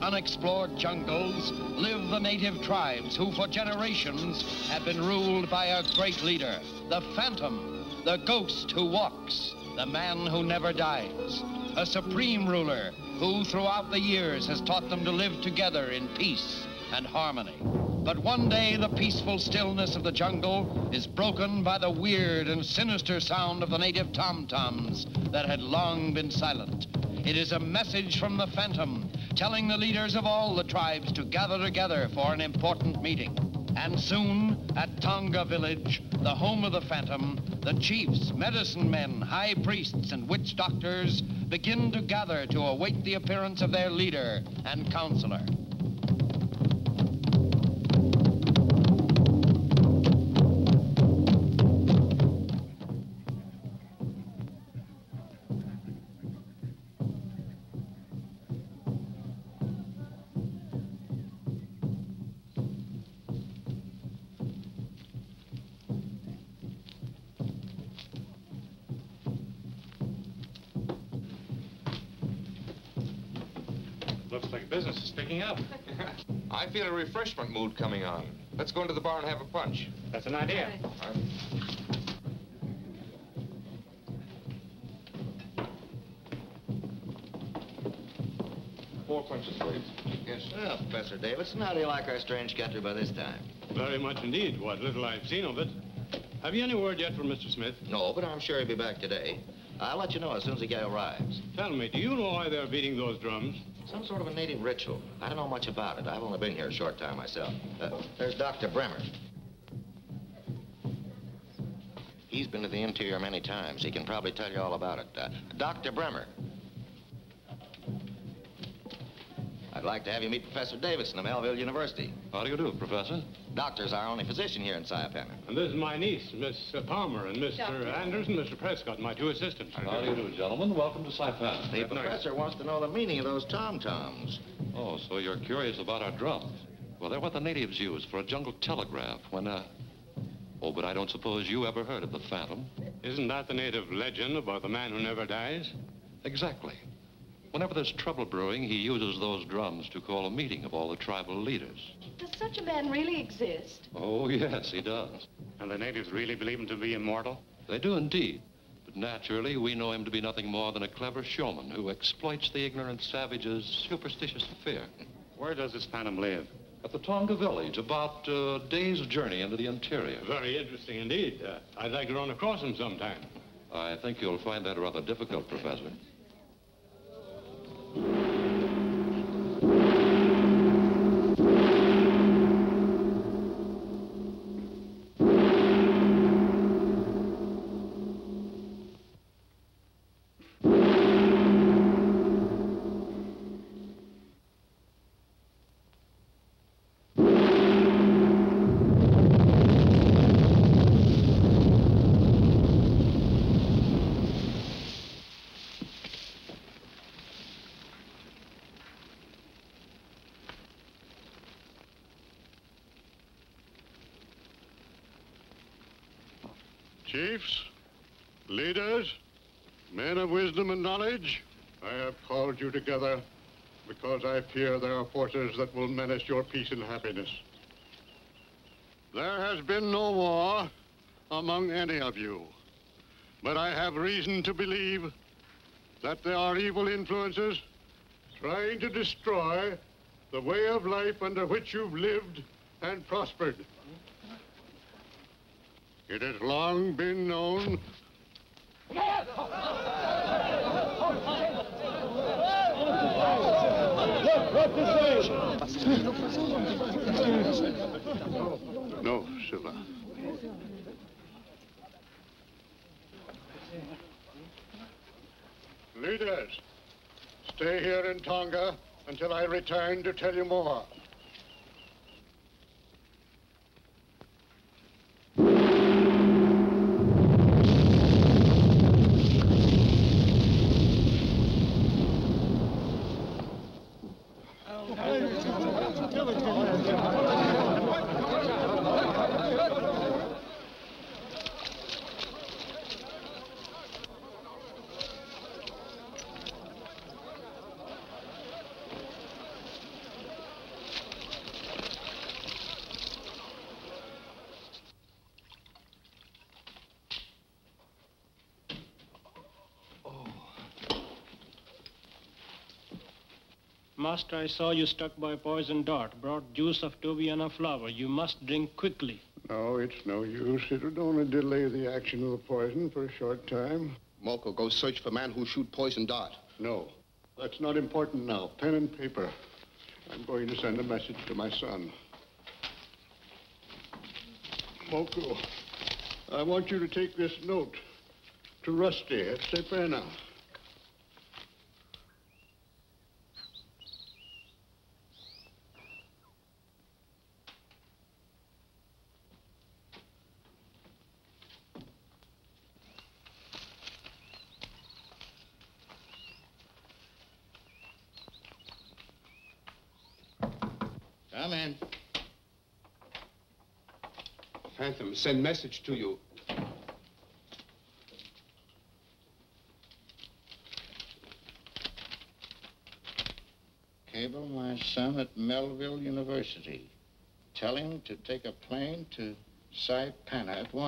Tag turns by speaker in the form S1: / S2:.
S1: unexplored jungles live the native tribes who for generations have been ruled by a great leader, the Phantom, the ghost who walks, the man who never dies, a supreme ruler who throughout the years has taught them to live together in peace and harmony. But one day the peaceful stillness of the jungle is broken by the weird and sinister sound of the native tom-toms that had long been silent. It is a message from the Phantom telling the leaders of all the tribes to gather together for an important meeting. And soon, at Tonga Village, the home of the Phantom, the chiefs, medicine men, high priests, and witch doctors begin to gather to await the appearance of their leader and counselor.
S2: Looks like business is picking up.
S3: I feel a refreshment mood coming on. Let's go into the bar and have a punch.
S2: That's an idea.
S3: All right. 4 punches, please.
S4: Yes. Well, Professor Davidson, how do you like our strange country by this time?
S2: Very much indeed, what little I've seen of it. Have you any word yet from Mr. Smith?
S4: No, but I'm sure he'll be back today. I'll let you know as soon as he arrives.
S2: Tell me, do you know why they're beating those drums?
S4: Some sort of a native ritual. I don't know much about it. I've only been here a short time myself. There's Dr. Bremer. He's been to the interior many times. He can probably tell you all about it. Dr. Bremer. I'd like to have you meet Professor Davidson of Melville University.
S5: How do you do, Professor?
S4: Doctor's our only physician here in Saipan.
S2: And this is my niece, Miss Palmer, and Mr. Anders and Mr. Prescott, my two assistants.
S5: How do you do, gentlemen? Welcome to Saipan.
S4: The professor wants to know the meaning of those tom-toms.
S5: Oh, so you're curious about our drums? Well, they're what the natives use for a jungle telegraph when, Oh, but I don't suppose you ever heard of the Phantom.
S2: Isn't that the native legend about the man who never dies?
S5: Exactly. Whenever there's trouble brewing, he uses those drums to call a meeting of all the tribal leaders.
S6: Does such a man really exist?
S5: Oh, yes, he does.
S2: And the natives really believe him to be immortal?
S5: They do indeed. But naturally, we know him to be nothing more than a clever showman who exploits the ignorant savage's superstitious fear.
S2: Where does this Phantom live?
S5: At the Tonga village, about a day's journey into the interior.
S2: Very interesting indeed. I'd like to run across him sometime.
S5: I think you'll find that rather difficult, Professor.
S7: Chiefs, leaders, men of wisdom and knowledge, I have called you together because I fear there are forces that will menace your peace and happiness. There has been no war among any of you, but I have reason to believe that there are evil influences trying to destroy the way of life under which you've lived and prospered. It has long been known No, Silva. Leaders, stay here in Tonga until I return to tell you more.
S8: Master, I saw you stuck by a poison dart. Brought juice of Tobiana flower. You must drink quickly.
S7: No, it's no use. It would only delay the action of the poison for a short time.
S9: Moko, go search for man who shoot poison dart.
S7: No, that's not important now. Pen and paper. I'm going to send a message to my son. Moko, I want you to take this note to Rusty at Cepena.
S9: Come in.
S2: Phantom, send message to you.
S9: Cable my son at Melville University. Tell him to take a plane to Cepena at once.